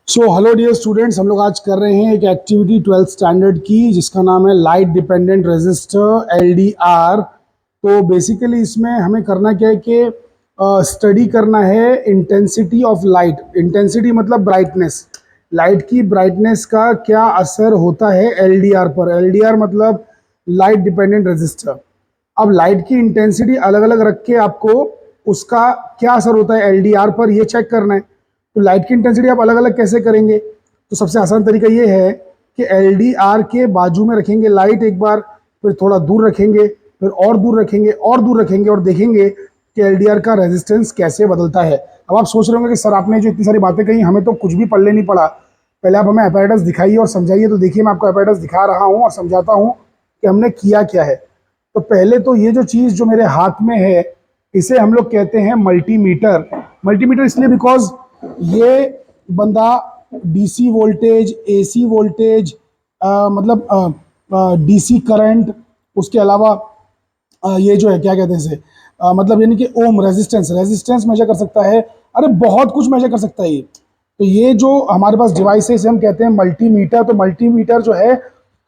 So hello dear students, हम लोग आज कर रहे हैं एक एक्टिविटी 12th स्टैंडर्ड की जिसका नाम है लाइट डिपेंडेंट रेजिस्टर LDR। तो बेसिकली इसमें हमें करना क्या है कि स्टडी करना है इंटेंसिटी ऑफ लाइट। इंटेंसिटी मतलब ब्राइटनेस, लाइट की ब्राइटनेस का क्या असर होता है LDR पर। LDR मतलब लाइट डिपेंडेंट रेजिस्टर। अब लाइट की इंटेंसिटी अलग अलग रख के आपको उसका क्या असर होता है LDR पर ये चेक करना है। तो लाइट की इंटेंसिटी आप अलग अलग कैसे करेंगे? तो सबसे आसान तरीका ये है कि LDR के बाजू में रखेंगे लाइट एक बार, फिर थोड़ा दूर रखेंगे, फिर और दूर रखेंगे और दूर रखेंगे और देखेंगे कि LDR का रेजिस्टेंस कैसे बदलता है। अब आप सोच रहे होंगे कि सर आपने जो इतनी सारी बातें कही हमें तो कुछ भी पढ़ने नहीं पड़ा, पहले आप हमें अपैरेटस दिखाइए और समझाइए। तो देखिए मैं आपको अपैरेटस दिखा रहा हूँ और समझाता हूँ कि हमने किया क्या है। तो पहले तो ये जो चीज़ जो मेरे हाथ में है इसे हम लोग कहते हैं मल्टीमीटर। मल्टीमीटर इसलिए बिकॉज ये बंदा DC वोल्टेज, AC वोल्टेज, मतलब DC करंट, उसके अलावा ये जो है क्या कहते हैं इसे, मतलब यानी कि ओम रेजिस्टेंस, रेजिस्टेंस मेजर कर सकता है। अरे बहुत कुछ मेजर कर सकता है ये। तो ये जो हमारे पास डिवाइस है इसे हम कहते हैं मल्टीमीटर। तो मल्टीमीटर जो है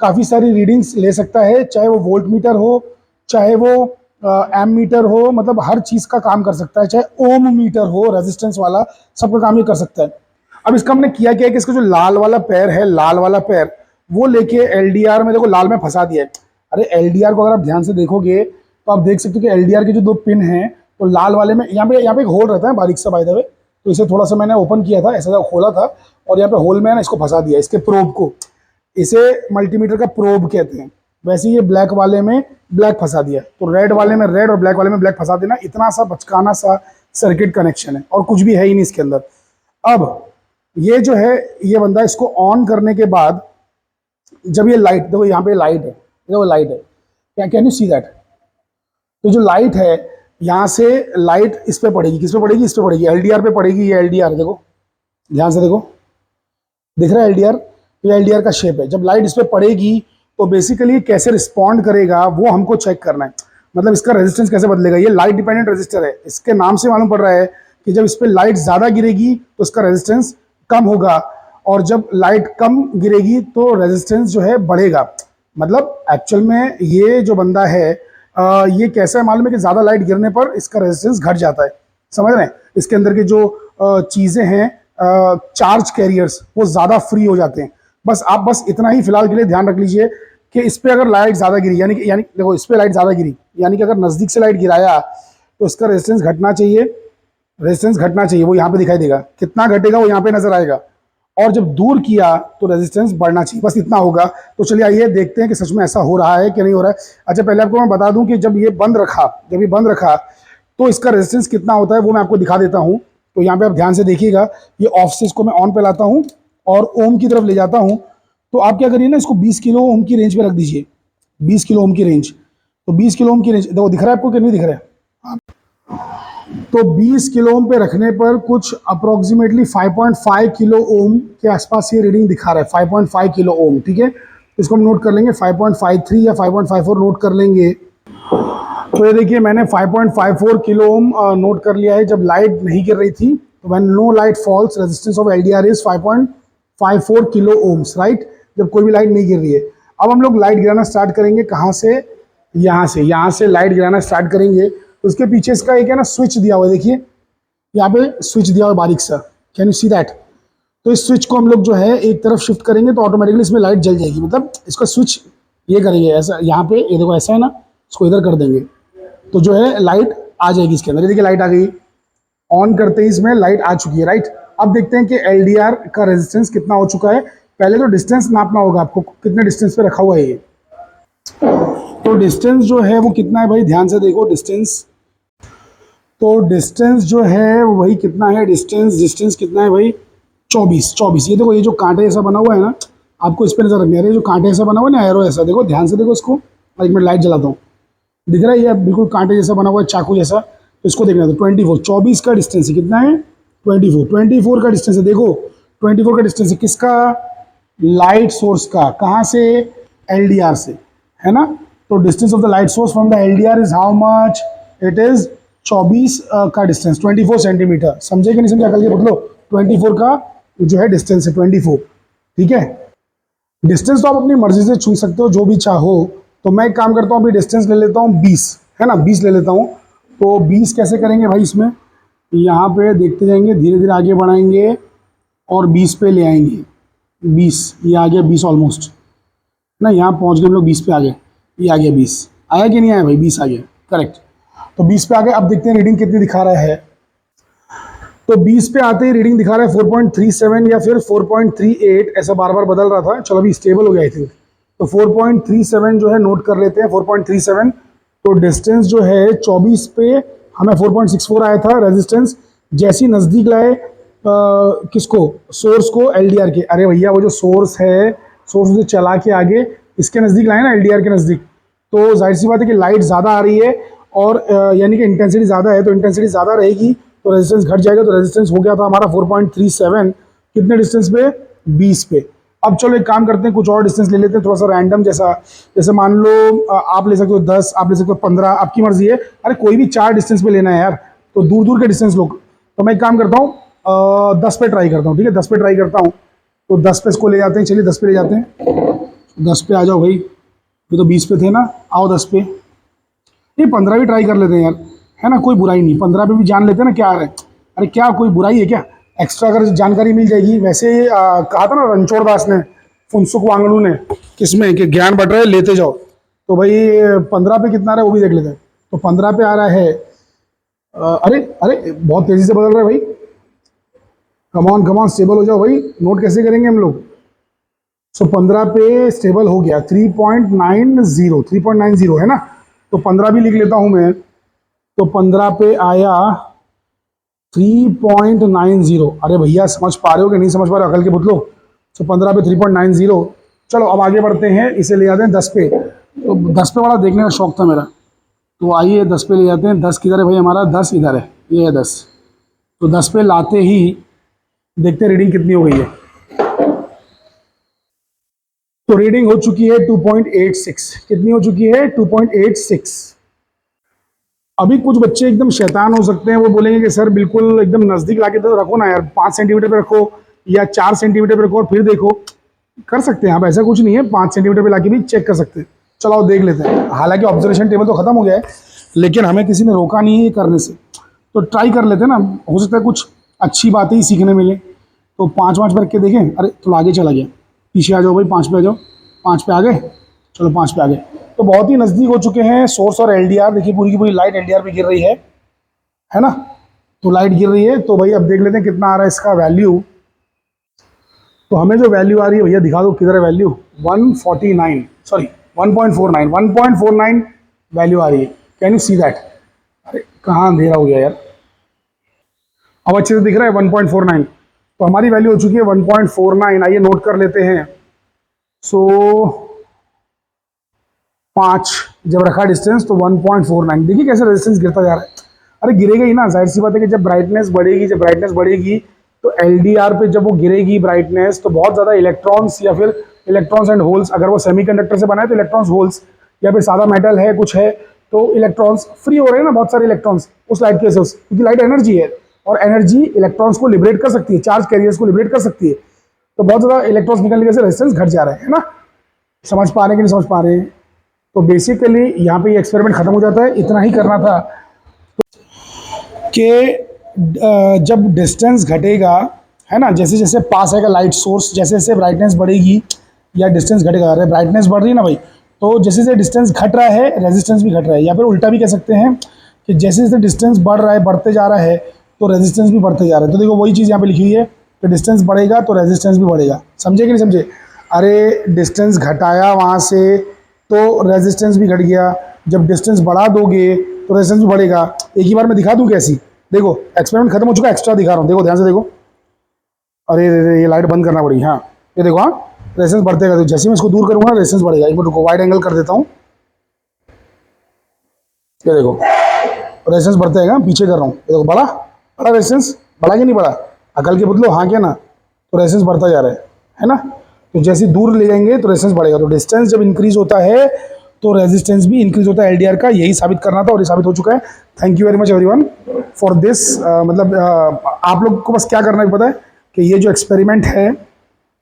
काफ़ी सारी रीडिंग्स ले सकता है, चाहे वो वोल्ट मीटर हो, चाहे वो एम मीटर हो, मतलब हर चीज़ का काम कर सकता है। चाहे ओम मीटर हो रेजिस्टेंस वाला, सबका काम ये कर सकता है। अब इसका हमने किया क्या है कि इसका जो लाल वाला पैर है, लाल वाला पैर वो लेके LDR में देखो लाल में फंसा दिया है। अरे LDR को अगर आप ध्यान से देखोगे तो आप देख सकते हो कि LDR के जो दो पिन हैं तो लाल वाले में यहाँ पे एक होल रहता है बारीक सा, बाय द वे। तो इसे थोड़ा सा मैंने ओपन किया था, ऐसा खोला था और यहाँ पे होल में ना इसको फंसा दिया, इसके प्रोब को। इसे मल्टीमीटर का प्रोब कहते हैं। वैसे ये ब्लैक वाले में ब्लैक फंसा दिया, तो रेड वाले में रेड और ब्लैक वाले में ब्लैक फंसा देना। इतना सा बचकाना सा सर्किट कनेक्शन है और कुछ भी है ही नहीं इसके अंदर। अब ये जो है ये बंदा इसको ऑन करने के बाद जब ये लाइट, देखो यहाँ पे लाइट है, देखो लाइट है, क्या कैन यू सी दैट? तो जो लाइट है यहाँ से लाइट इस पे पड़ेगी, किस पे पड़ेगी? इस पे पड़ेगी, LDR पे पड़ेगी। ये LDR देखो, ध्यान से देखो, दिख रहा है LDR? तो ये LDR का शेप है। जब लाइट इस पे पड़ेगी तो बेसिकली कैसे रिस्पॉन्ड करेगा वो हमको चेक करना है, मतलब इसका रेजिस्टेंस कैसे बदलेगा। ये लाइट डिपेंडेंट रेजिस्टर है, इसके नाम से मालूम पड़ रहा है कि जब इस पर लाइट ज़्यादा गिरेगी तो इसका रेजिस्टेंस कम होगा, और जब लाइट कम गिरेगी तो रेजिस्टेंस जो है बढ़ेगा। मतलब एक्चुअल में ये जो बंदा है ये कैसा है मालूम है कि ज़्यादा लाइट गिरने पर इसका रेजिस्टेंस घट जाता है। समझ रहे हैं? इसके अंदर के जो चीज़ें हैं, चार्ज कैरियर्स, वो ज़्यादा फ्री हो जाते हैं। बस इतना ही फिलहाल के लिए ध्यान रख लीजिए कि इस पर अगर लाइट ज़्यादा गिरी, यानी देखो इस पर लाइट ज़्यादा गिरी, यानी कि अगर नज़दीक से लाइट गिराया तो इसका रेजिस्टेंस घटना चाहिए। रेजिस्टेंस घटना चाहिए, वो यहाँ पे दिखाई देगा। कितना घटेगा वो यहाँ पे नजर आएगा। और जब दूर किया तो रेजिस्टेंस बढ़ना चाहिए, बस इतना होगा। तो चलिए आइए देखते हैं कि सच में ऐसा हो रहा है कि नहीं हो रहा है। अच्छा, पहले आपको मैं बता दूं कि जब ये बंद रखा तो इसका रेजिस्टेंस कितना होता है वो मैं आपको दिखा देता हूँ। तो यहाँ पे आप ध्यान से देखिएगा, ये ऑफ से इसको मैं ऑन पे लाता हूँ और ओम की तरफ ले जाता हूँ। तो आप क्या करिए ना, इसको 20 किलो ओम की रेंज पे रख दीजिए। 20 किलो ओम की रेंज, तो 20 किलो ओम की रेंज देखो, दिख रहा है आपको कि नहीं दिख रहा है? तो 20 किलो ओम पे रखने पर कुछ अप्रोक्सीमेटली 5.5 किलो ओम के आसपास ये रीडिंग दिखा रहा है। 5.5 किलो ओम, ठीक है। इसको हम नोट कर लेंगे, 5.53 या 5.54 नोट कर लेंगे। तो ये देखिए मैंने 5.54 किलो ओम नोट कर लिया है। जब लाइट नहीं गिर रही थी तो when no light falls resistance of LDR is 5.54 kilo ohms, right. जब कोई भी लाइट नहीं गिर रही है। अब हम लोग लाइट गिराना स्टार्ट करेंगे, कहाँ से? यहाँ से लाइट गिराना स्टार्ट करेंगे। उसके पीछे इसका एक है ना स्विच दिया हुआ है, देखिए यहाँ पे स्विच दिया हुआ है बारीक सा, कैन यू सी दैट? तो इस स्विच को हम लोग जो है एक तरफ शिफ्ट करेंगे तो ऑटोमेटिकली इसमें लाइट जल जाएगी। मतलब इसका स्विच ये करेंगे ऐसा, यहाँ पे ये देखो ऐसा है ना, इसको इधर कर देंगे तो जो है लाइट आ जाएगी इसके अंदर। ये देखिए लाइट आ गई, ऑन करते ही इसमें लाइट आ चुकी है, राइट। अब देखते हैं कि LDR का रेजिस्टेंस कितना हो चुका है। पहले तो डिस्टेंस नापना होगा आपको, कितने डिस्टेंस पे रखा हुआ है ये। तो डिस्टेंस जो है वो कितना है भाई, ध्यान से देखो डिस्टेंस। तो डिस्टेंस जो है वही कितना है, डिस्टेंस कितना है भाई? 24। ये देखो, ये जो कांटे जैसा बना हुआ है ना, आपको इस पर नजर रखनी है। जो कांटे जैसा बना हुआ है ना, एरो ऐसा, देखो ध्यान से देखो इसको। एक मिनट लाइट जलाता हूँ, दिख रहा है ये बिल्कुल कांटे जैसा बना हुआ है, चाकू जैसा। तो इसको देखना है। तो 24 का डिस्टेंस है, कितना है? 24 का डिस्टेंस है। देखो 24 का डिस्टेंस है किसका? लाइट सोर्स का। कहाँ से? LDR से, है ना। तो distance of the light source from the LDR is how much? It is 24 का डिस्टेंस, 24 सेंटीमीटर। समझे कि नहीं समझा? कल के बोलो 24 का जो है डिस्टेंस है 24, ठीक है। डिस्टेंस तो आप अपनी मर्जी से चुन सकते हो, जो भी चाहो। तो मैं एक काम करता हूँ, अभी डिस्टेंस ले लेता हूँ 20, है ना, 20 ले लेता हूँ। तो 20 कैसे करेंगे भाई, इसमें यहाँ पे देखते जाएंगे, धीरे धीरे आगे बढ़ाएंगे और 20 पे ले आएंगे। 20, ये आ गया 20 ऑलमोस्ट ना, यहाँ पहुँच गए हम लोग 20 पे आ गए, ये आ गया 20। आया कि नहीं आया भाई, 20 आ गया, करेक्ट। तो 20 पे आ गए। अब देखते हैं रीडिंग कितनी दिखा रहा है। तो 20 पे आते ही रीडिंग दिखा रहा है 4.37 या फिर 4.38, ऐसा बार बार बदल रहा था। चलो अभी स्टेबल हो गया आई थिंक। तो 4.37 जो है नोट कर लेते हैं, 4.37। तो डिस्टेंस जो है 24 पे हमें 4.64 आया था रेजिस्टेंस। जैसी नज़दीक लाए किसको, सोर्स को, एलडीआर के। अरे भैया वो जो सोर्स है, सोर्स से चला के आगे इसके नज़दीक लाए ना, एलडीआर के नज़दीक। तो जाहिर सी बात है कि लाइट ज़्यादा आ रही है और यानी कि इंटेंसिटी ज़्यादा है, तो इंटेंसिटी ज़्यादा रहेगी तो रेजिस्टेंस घट जाएगा। तो रेजिस्टेंस हो गया था हमारा 4.37, कितने डिस्टेंस पे, 20 पे। अब चलो एक काम करते हैं, कुछ और डिस्टेंस ले लेते हैं, थोड़ा सा रैंडम जैसा। जैसे मान लो आप ले सकते हो 10, आप ले सकते हो 15, आपकी मर्जी है। अरे कोई भी 4 डिस्टेंस पे लेना है यार, तो दूर दूर के डिस्टेंस लो। तो मैं एक काम करता हूँ, 10 पे ट्राई करता हूँ, ठीक है, 10 पे ट्राई करता हूँ। तो 10 पे इसको ले जाते हैं, चलिए 10 पे ले जाते हैं। 10 पे आ जाओ भाई, ये तो 20 पे थे ना, आओ 10 पे। ये 15 भी ट्राई कर लेते हैं यार, है ना, कोई बुराई नहीं। 15 पे भी जान लेते हैं ना क्या आ रहा है। अरे क्या कोई बुराई है क्या, एक्स्ट्रा अगर जानकारी मिल जाएगी। वैसे कहा था ना रणछोड़ दास ने, फुनसुक वांगड़ू ने, किसमें कि ज्ञान बट रहा है लेते जाओ। तो भाई 15 पे कितना आ रहा है वो भी देख लेते हैं। तो 15 पे आ रहा है, अरे अरे बहुत तेज़ी से बदल रहा है भाई। कमॉन कमॉन, स्टेबल हो जाओ भाई, नोट कैसे करेंगे हम लोग। सो 15 पे स्टेबल हो गया, 3.90, 3.90 है ना। तो 15 भी लिख लेता हूँ मैं। तो 15 पे आया 3.90। अरे भैया समझ पा रहे हो कि नहीं समझ पा रहे हो, अकल के पुतलो। तो 15 पे 3.90। चलो अब आगे बढ़ते हैं, इसे ले जाते हैं 10 पे। तो 10 पे वाला देखने का शौक था मेरा, तो आइए 10 पे ले जाते हैं। 10 किधर है भाई हमारा, 10 इधर है, ये है 10। तो 10 पे लाते ही देखते हैं रीडिंग कितनी हो गई है। तो रीडिंग हो चुकी है 2.86। कितनी हो चुकी है, 2.86। अभी कुछ बच्चे एकदम शैतान हो सकते हैं, वो बोलेंगे कि सर बिल्कुल एकदम नज़दीक लाके तो रखो ना यार, 5 सेंटीमीटर पे रखो या 4 सेंटीमीटर पे रखो और फिर देखो। कर सकते हैं आप, ऐसा कुछ नहीं है, 5 सेंटीमीटर पे लाके भी चेक कर सकते हैं। चलो आओ देख लेते हैं। हालांकि ऑब्जर्वेशन टेबल तो खत्म हो गया है, लेकिन हमें किसी ने रोका नहीं है ये करने से, तो ट्राई कर लेते हैं ना, हो सकता है कुछ अच्छी बातें ही सीखने मिले। तो 5 पे रख के देखें। अरे थोड़ा आगे चला गया, पीछे आ जाओ भाई, 5 पे आ जाओ। 5 पे आ गए, चलो 5 पे आ गए। तो बहुत ही नज़दीक हो चुके हैं सोर्स और एलडीआर। देखिए पूरी की पूरी लाइट एलडीआर पे गिर रही है ना। तो लाइट गिर रही है, तो भाई अब देख लेते हैं कितना आ रहा है इसका वैल्यू। तो हमें जो वैल्यू आ रही है भैया दिखा दो, किधर है वैल्यू, 149, सॉरी 1.49, 1.49 वैल्यू आ रही है। Can you see that. अरे कहाँ अंधेरा हो गया यार, अब अच्छे से दिख रहा है 1.49। तो हमारी वैल्यू हो चुकी है 1.49। आइए नोट कर लेते हैं। सो 5 जब रखा डिस्टेंस तो 1.49। देखिए कैसे रेजिस्टेंस गिरता जा रहा है। अरे गिरेगा ही ना, जाहिर सी बात है कि जब ब्राइटनेस बढ़ेगी, जब ब्राइटनेस बढ़ेगी तो एलडीआर पे जब वो गिरेगी ब्राइटनेस, तो बहुत ज़्यादा इलेक्ट्रॉन्स या फिर इलेक्ट्रॉन्स एंड होल्स, अगर वो सेमीकंडक्टर से बना है तो इलेक्ट्रॉन्स होल्स, या फिर सादा मेटल है कुछ है तो इलेक्ट्रॉन्स फ्री हो रहे हैं ना, बहुत सारे इलेक्ट्रॉन्स उस लाइट के सोर्स, क्योंकि लाइट एनर्जी है और एनर्जी इलेक्ट्रॉन्स को लिबरेट कर सकती है, चार्ज कैरियर्स को लिबरेट कर सकती है। तो बहुत ज़्यादा इलेक्ट्रॉन्स निकलने की वजह से रेजिस्टेंस घट जा रहा है ना। समझ पा रहे हैं कि नहीं समझ पा रहे हैं। तो बेसिकली यहाँ पे ये एक्सपेरिमेंट खत्म हो जाता है। इतना ही करना था कि जब डिस्टेंस घटेगा, है ना, जैसे जैसे पास आएगा लाइट सोर्स, जैसे जैसे ब्राइटनेस बढ़ेगी या डिस्टेंस घटेगा। अरे ब्राइटनेस बढ़ रही है ना भाई, तो जैसे जैसे डिस्टेंस घट रहा है रेजिस्टेंस भी घट रहा है, या फिर उल्टा भी कह सकते हैं कि जैसे जैसे डिस्टेंस बढ़ रहा है, बढ़ते जा रहा है, तो रेजिस्टेंस भी बढ़ते जा रहा है। तो देखो वही चीज़ यहाँ पे लिखी हुई है कि डिस्टेंस बढ़ेगा तो रेजिस्टेंस भी बढ़ेगा। समझे कि नहीं समझे। अरे डिस्टेंस घटाया वहाँ से तो रेजिस्टेंस भी घट गया, जब डिस्टेंस बढ़ा दोगे तो रेजिस्टेंस भी बढ़ेगा। एक ही बार मैं दिखा दूँ कैसी, देखो एक्सपेरिमेंट खत्म हो चुका है, एक्स्ट्रा दिखा रहा हूँ, देखो ध्यान से देखो। अरे ये लाइट बंद करना पड़ी, हाँ ये देखो, हाँ रेजिस्टेंस बढ़ते गए, तो जैसे मैं इसको दूर करूँगा रेजिस्टेंस बढ़ेगा। एक मिनट रुको, वाइड एंगल कर देता हूँ, ये देखो रेजिस्टेंस बढ़ते गए, पीछे कर रहा हूँ, ये देखो बढ़ा, बढ़ा रेजिस्टेंस, बढ़ा कि नहीं बढ़ा, अकल के बदलो हाँ क्या ना। तो रेजिस्टेंस बढ़ता जा रहा है ना। तो जैसे दूर ले जाएंगे तो रेजिस्टेंस बढ़ेगा। तो डिस्टेंस जब इंक्रीज होता है तो रेजिस्टेंस भी इंक्रीज होता है एलडीआर का। यही साबित करना था और ये साबित हो चुका है। Thank you very much everyone for this. मतलब आप लोग को बस क्या करना है पता है कि ये जो एक्सपेरिमेंट है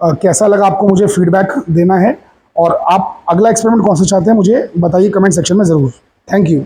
कैसा लगा आपको, मुझे फीडबैक देना है। और आप अगला एक्सपेरिमेंट कौन सा चाहते हैं मुझे बताइए कमेंट सेक्शन में ज़रूर। Thank you.